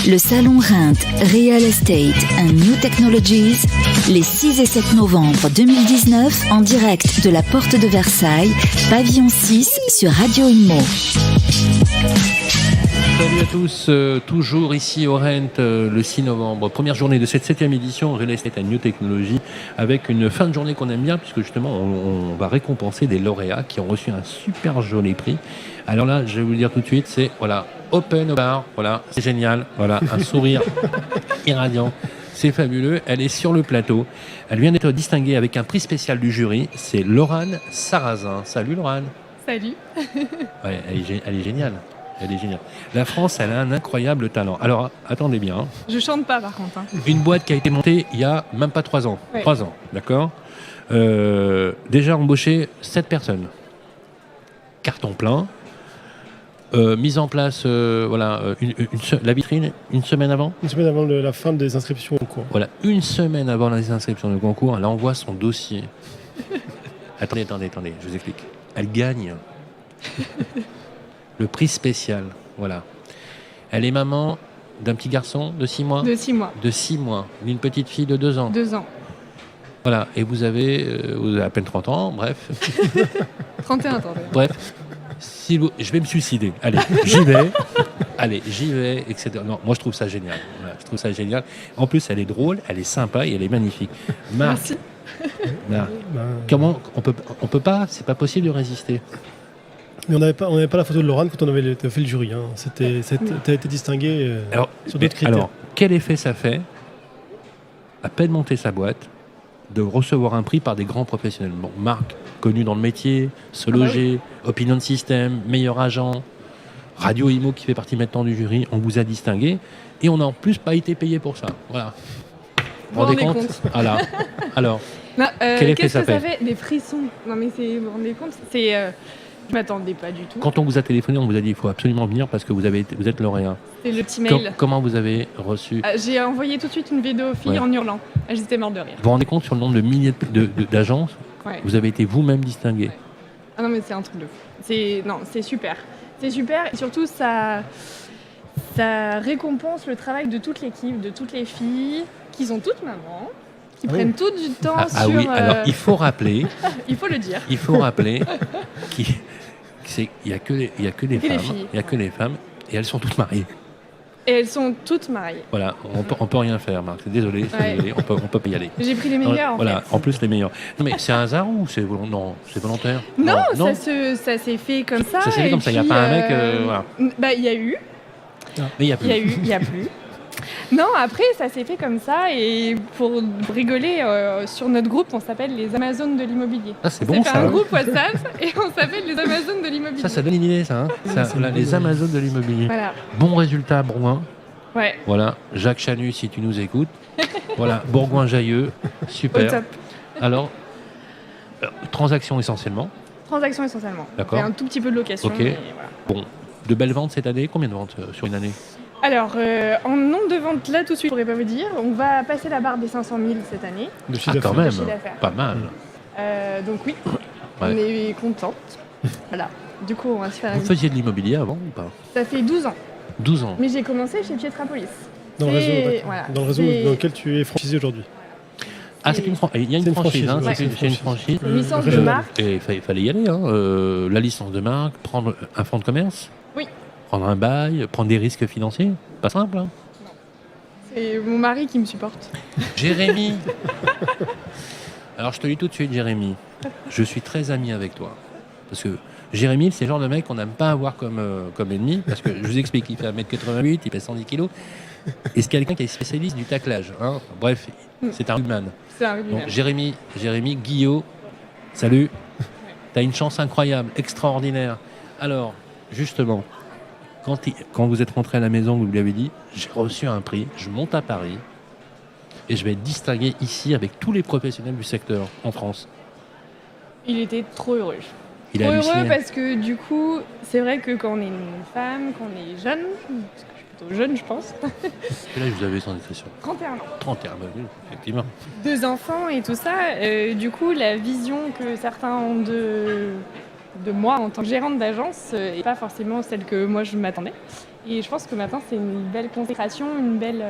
Le salon Reims Real Estate and New Technologies, les 6 et 7 novembre 2019, en direct de la Porte de Versailles, pavillon 6 sur Radio Imo. Salut à tous, toujours ici au Rent le 6 novembre, première journée de cette 7e édition Real Estate and New Technology, avec une fin de journée qu'on aime bien puisque justement on va récompenser des lauréats qui ont reçu un super joli prix. Alors là, je vais vous le dire tout de suite, c'est voilà, open au bar, voilà, c'est génial, voilà, un sourire irradiant. C'est fabuleux, elle est sur le plateau. Elle vient d'être distinguée avec un prix spécial du jury, c'est Laurane Sarrazin. Salut Laurane. Salut. Ouais, elle est géniale. Elle est géniale. La France, elle a un incroyable talent. Alors, attendez bien. Hein. Je chante pas, par contre. Hein. Une boîte qui a été montée il y a même pas 3 ans. Ouais. 3 ans, d'accord. Déjà embauché 7 personnes. Carton plein. Mise en place, la vitrine une semaine avant. Une semaine avant la fin des inscriptions au concours. Voilà, une semaine avant les inscriptions au concours, elle envoie son dossier. Attendez, je vous explique. Elle gagne. Le prix spécial, voilà. Elle est maman d'un petit garçon de 6 mois. De 6 mois. De 6 mois. D'une petite fille de 2 ans. 2 ans. Voilà. Et vous avez à peine 30 ans, bref. 31, attendez. Bref. Je vais me suicider. Allez, j'y vais, etc. Non, moi je trouve ça génial. Voilà, je trouve ça génial. En plus, elle est drôle, elle est sympa et elle est magnifique. Marc, Merci. Marc, comment on peut pas, c'est pas possible de résister. Mais on n'avait pas la photo de Laurane quand on avait fait le jury. Hein. T'as été distingué sur d'autres critères. Alors, quel effet ça fait, à peine monter sa boîte, de recevoir un prix par des grands professionnels. Bon, Marc, connu dans le métier, Se Loger, Opinion System, meilleur agent, Radio Imo qui fait partie maintenant du jury, on vous a distingué et on n'a en plus pas été payé pour ça. Voilà. Vous vous rendez compte. Voilà. Alors, Non, quel effet qu'est-ce ça que ça fait fait? Des frissons. Non, mais vous vous rendez compte? Je m'attendais pas du tout. Quand on vous a téléphoné, on vous a dit il faut absolument venir parce que vous êtes lauréat. C'est le petit mail. Comment vous avez reçu J'ai envoyé tout de suite une vidéo aux filles en hurlant. Elles étaient mortes de rire. Vous vous rendez compte sur le nombre de milliers d'agences? Ouais. Vous avez été vous-même distingué. Ah non, mais c'est un truc de fou. C'est super. C'est super et surtout ça récompense le travail de toute l'équipe, de toutes les filles qui sont toutes mamans, qui prennent tout du temps sur... Ah oui, alors il faut rappeler... il faut le dire. Il faut rappeler qu'il n'y a que les femmes. Il n'y a que les femmes et elles sont toutes mariées. Et elles sont toutes mariées. Voilà, on peut rien faire, Marc. Désolé, on peut pas y aller. J'ai pris les meilleurs. Voilà, en plus les meilleurs. Non mais c'est un hasard ou c'est volontaire? Non, ça s'est fait comme ça. Ça s'est fait comme ça. Il n'y a pas un mec. Voilà. Bah il y a eu. Mais il y a plus. Il y a plus. Non, après ça s'est fait comme ça et pour rigoler, sur notre groupe, on s'appelle les Amazones de l'immobilier. Ah, c'est bon ça. On fait un groupe WhatsApp et on s'appelle les Amazones de l'immobilier. Ça donne une idée, ça. Les Amazones de l'immobilier. Voilà. Bon résultat, Bourgoin. Ouais. Voilà, Jacques Chanu, si tu nous écoutes. Voilà, Bourgoin-Jailleux, super. Au top. Alors, transaction essentiellement. Transaction essentiellement. D'accord. Et un tout petit peu de location. Ok. Et voilà. Bon, de belles ventes cette année. Combien de ventes sur une année? Alors, en nombre de ventes, là tout de suite, je pourrais pas vous dire. On va passer la barre des 500 000 cette année. Le chiffre quand même, d'affaires. pas mal. Donc oui, on est contente. Voilà. Du coup, on va se faire... Vous faisiez de l'immobilier avant ou pas? Ça fait 12 ans. 12 ans. Mais j'ai commencé chez Pietrapolis. Dans le réseau dans lequel tu es franchisé aujourd'hui. Ah, c'est une franchise. Il y a une franchise. C'est une franchise. Une licence de marque. Et il fallait y aller. Hein. La licence de marque, prendre un fonds de commerce. Oui. Prendre un bail, prendre des risques financiers. Pas simple. Hein. C'est mon mari qui me supporte. Jérémy. Alors, je te dis tout de suite, Jérémy. Je suis très ami avec toi. Parce que Jérémy, c'est le genre de mec qu'on n'aime pas avoir comme ennemi. Parce que je vous explique, il fait 1m88, il pèse 110 kg. Et c'est quelqu'un qui est spécialiste du taclage. Hein. Bref, c'est un rugbyman. C'est un rugbyman. Donc, Jérémy, Guillaume, salut. T'as une chance incroyable, extraordinaire. Alors, justement, quand vous êtes rentré à la maison, vous lui avez dit, j'ai reçu un prix, je monte à Paris et je vais être distingué ici avec tous les professionnels du secteur en France. Il était trop heureux. Il a Trop halluciné. heureux parce que du coup, c'est vrai que quand on est une femme, quand on est jeune, parce que je suis plutôt jeune, je pense. Quel âge vous avez sans discrétion? 31 ans. 31, bah oui, effectivement. 2 enfants et tout ça. Du coup, la vision que certains ont de moi en tant que gérante d'agence n'est pas forcément celle que moi je m'attendais. Et je pense que maintenant, c'est une belle consécration, une belle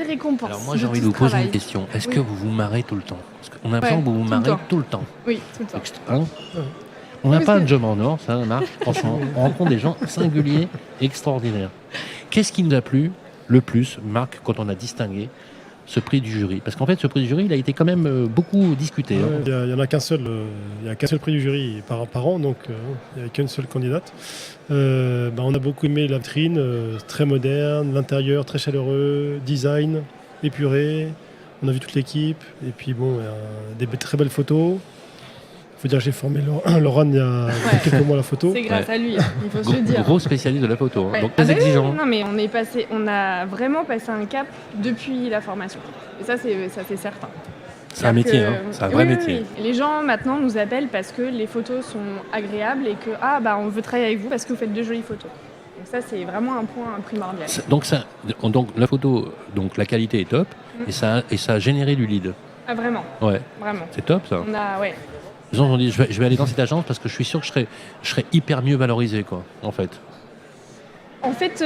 récompense. Alors moi, j'ai envie tout de vous ce poser travail. une question. Est-ce Oui. que vous vous marrez tout le temps? Parce qu'on a l'impression que vous vous tout le marrez temps. tout le temps. Oui, tout le temps. Hein on n'a Oui, pas parce un job en or, ça marche, franchement. On rencontre des gens singuliers, extraordinaires. Qu'est-ce qui nous a plu le plus, Marc, quand on a distingué ce prix du jury? Parce qu'en fait, ce prix du jury, il a été quand même beaucoup discuté. Ouais, hein. il n'y en a qu'un seul, il y a qu'un seul prix du jury par an, donc il n'y avait qu'une seule candidate. On a beaucoup aimé la vitrine, très moderne, l'intérieur très chaleureux, design épuré. On a vu toute l'équipe, et puis des très belles photos. Il faut dire que j'ai formé Laurent il y a quelques mois la photo. C'est grâce à lui, il faut se le dire. Gros spécialiste de la photo, hein. Ouais. Donc très exigeant. Non, mais on a vraiment passé un cap depuis la formation. Et ça, c'est certain. C'est un métier, hein. C'est un vrai Oui, métier. oui. Les gens maintenant nous appellent parce que les photos sont agréables et que on veut travailler avec vous parce que vous faites de jolies photos. Donc ça, c'est vraiment un point primordial. Donc la photo, donc la qualité est top, et ça a généré du lead. Ah, vraiment, Ouais, vraiment. c'est top ça. Ouais. Les gens ont dit je vais aller dans cette agence parce que je suis sûr que je serai hyper mieux valorisé, quoi, en fait. En fait,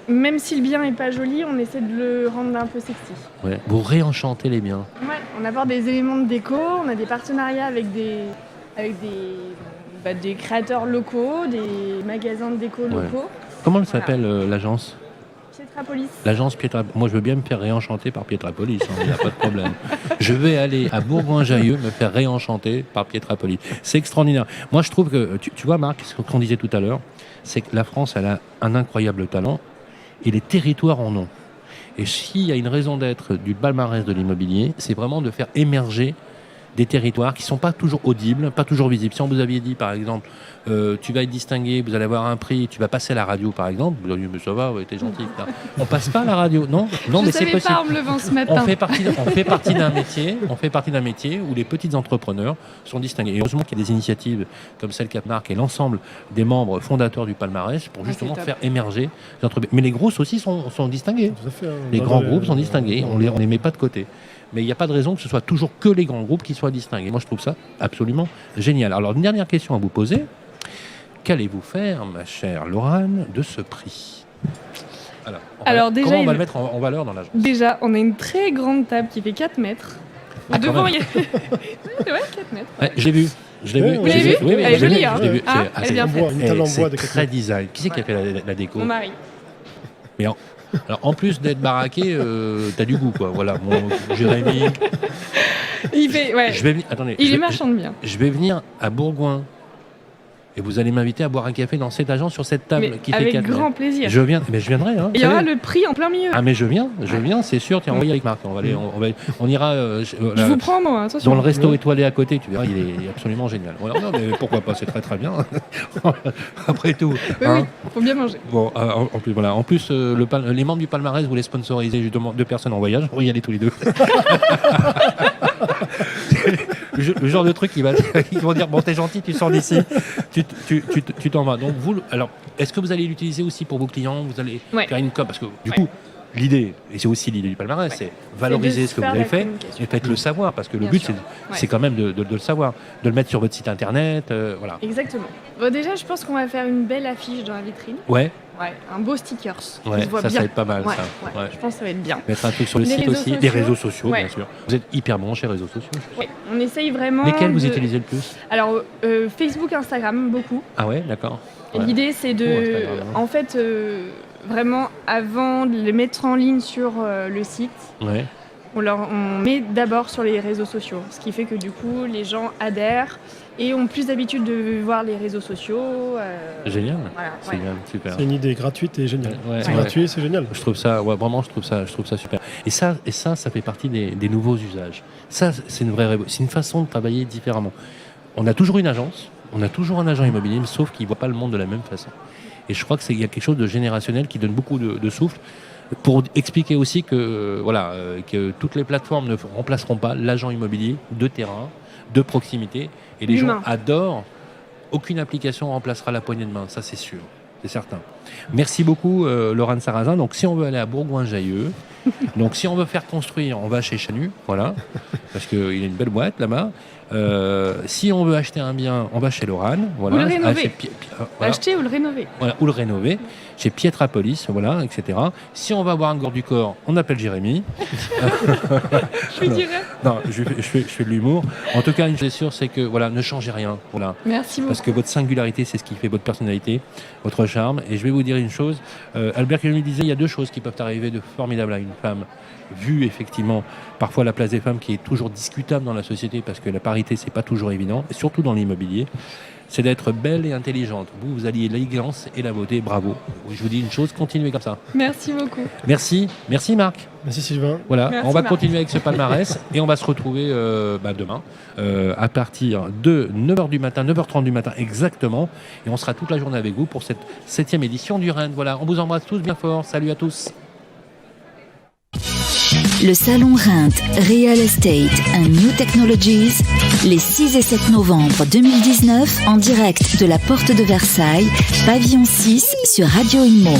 même si le bien est pas joli, on essaie de le rendre un peu sexy. Ouais. Vous réenchantez les biens. Ouais, on apporte des éléments de déco, on a des partenariats avec des créateurs locaux, des magasins de déco locaux. Comment elle s'appelle l'agence? Pietrapolis. L'agence Pietrapolis. Moi, je veux bien me faire réenchanter par Pietrapolis, il n'y a pas de problème. Je vais aller à Bourgoin-Jallieu me faire réenchanter par Pietrapolis. C'est extraordinaire. Moi, je trouve que, tu vois, Marc, ce qu'on disait tout à l'heure, c'est que la France, elle a un incroyable talent et les territoires en ont. Et s'il y a une raison d'être du palmarès de l'immobilier, c'est vraiment de faire émerger des territoires qui ne sont pas toujours audibles, pas toujours visibles. Si on vous aviez dit, par exemple, tu vas être distingué, vous allez avoir un prix, tu vas passer à la radio, par exemple, vous auriez dit, mais ça va, ouais, t'es gentil. On passe pas à la radio, non, mais c'est possible. Je savais pas en me levant ce matin. On fait partie d'un métier où les petits entrepreneurs sont distingués. Et heureusement qu'il y a des initiatives comme celle qu'a Marc et l'ensemble des membres fondateurs du palmarès pour justement faire émerger les entreprises. Mais les grosses aussi sont distinguées. Tout à fait, hein. Les grands groupes sont distingués, on les met pas de côté. Mais il n'y a pas de raison que ce soit toujours que les grands groupes qui soient distingués. Moi, je trouve ça absolument génial. Alors, une dernière question à vous poser. Qu'allez-vous faire, ma chère Laurane, de ce prix? Alors, déjà, comment on va le mettre en valeur dans l'agence? Déjà, on a une très grande table qui fait 4 mètres. Devant, il y a... 4 mètres. Ouais, je l'ai vu. Vous l'avez vu? Oui, Elle est jolie, hein. je l'ai vu. Elle est bien faite. Une table en bois de C'est 4 très mètres. design. Qui c'est qui a fait la déco? Mon mari. Mais alors, en plus d'être baraqué, t'as du goût, quoi. Voilà, mon Jérémy. Il fait, ouais. Attendez. Il est marchand de biens. Je vais venir à Bourgoin et vous allez m'inviter à boire un café dans cette agence sur cette table Mais qui fait avec 4 grand mètres. plaisir. Je viendrai. Hein, Il y aura le prix en plein milieu. Ah mais je viens, c'est sûr. Tiens, on va y aller avec Marc. On ira. Je vous prends, moi, attention. Dans le resto étoilé à côté, tu verras, il est absolument génial. Voilà, non, mais pourquoi pas, c'est très très bien. Après tout. Oui, faut bien manger. Bon, en plus, les membres du palmarès voulaient sponsoriser justement 2 personnes en voyage. On va y aller tous les 2. Le genre de truc ils vont dire bon, t'es gentil, tu sors d'ici, tu t'en vas. Donc alors, est-ce que vous allez l'utiliser aussi pour vos clients? Vous allez faire une com, parce que du coup, l'idée, et c'est aussi l'idée du palmarès, c'est valoriser ce que vous avez fait et faites-le savoir, parce que le but c'est quand même de le savoir, de le mettre sur votre site internet, voilà. Exactement. Bon, déjà, je pense qu'on va faire une belle affiche dans la vitrine. Ouais, Un beau stickers. ouais, se voit ça bien. va être pas mal, ça. Ouais. Je pense que ça va être bien. Mettre un truc sur le Les site réseaux aussi, sociaux. les réseaux sociaux, Ouais. bien sûr. Vous êtes hyper branchés réseaux sociaux. Ouais. On essaye vraiment. Lesquels vous utilisez le plus? Alors, Facebook, Instagram, beaucoup. Ah ouais, d'accord. Et Ouais. l'idée, c'est Instagram, hein. en fait, vraiment, avant de les mettre en ligne sur le site, Ouais. on met d'abord sur les réseaux sociaux. Ce qui fait que du coup, les gens adhèrent et ont plus d'habitude de voir les réseaux sociaux. Génial. Voilà, C'est ouais. bien, super. C'est une idée gratuite et géniale. Ouais, C'est ouais. gratuit, c'est génial. Je trouve ça, ouais, vraiment, je trouve ça super. Et ça fait partie des nouveaux usages. Ça, c'est c'est une façon de travailler différemment. On a toujours une agence, on a toujours un agent immobilier, mais sauf qu'il ne voit pas le monde de la même façon. Et je crois qu'il y a quelque chose de générationnel qui donne beaucoup de souffle pour expliquer aussi que, que toutes les plateformes ne remplaceront pas l'agent immobilier de terrain, de proximité. Et les gens adorent. Aucune application remplacera la poignée de main, ça c'est sûr. C'est certain. Merci beaucoup, Laurane Sarrazin. Donc, si on veut aller à Bourgoin-Jallieu, donc si on veut faire construire, on va chez Chanu, voilà, parce qu'il a une belle boîte là-bas. Si on veut acheter un bien, on va chez Lorane. Voilà. Ou le rénover. Voilà. Acheter ou le rénover. Voilà, ou le rénover, chez Pietrapolis, voilà, etc. Si on va voir un gore du corps, on appelle Jérémy. Je lui dirais. Non, je fais de l'humour. En tout cas, une chose est sûre, c'est que voilà, ne changez rien. Voilà. Merci beaucoup. Parce que votre singularité, c'est ce qui fait votre personnalité, votre charme. Et je vais vous dire une chose. Albert Camus disait, il y a deux choses qui peuvent arriver de formidable à une femme. Vu effectivement parfois la place des femmes qui est toujours discutable dans la société parce que la parité, c'est pas toujours évident, et surtout dans l'immobilier. C'est d'être belle et intelligente. Vous alliez l'élégance et la beauté, bravo. Je vous dis une chose, continuez comme ça. Merci beaucoup. Merci Marc. Merci Sylvain. Voilà, Merci, on va Marc. continuer avec ce palmarès et on va se retrouver demain à partir de 9h du matin, 9h30 du matin exactement. Et on sera toute la journée avec vous pour cette 7e édition du Rennes. Voilà, on vous embrasse tous bien fort. Salut à tous. Le salon Reims Real Estate and New Technologies, les 6 et 7 novembre 2019, en direct de la Porte de Versailles, pavillon 6 sur Radio Imo.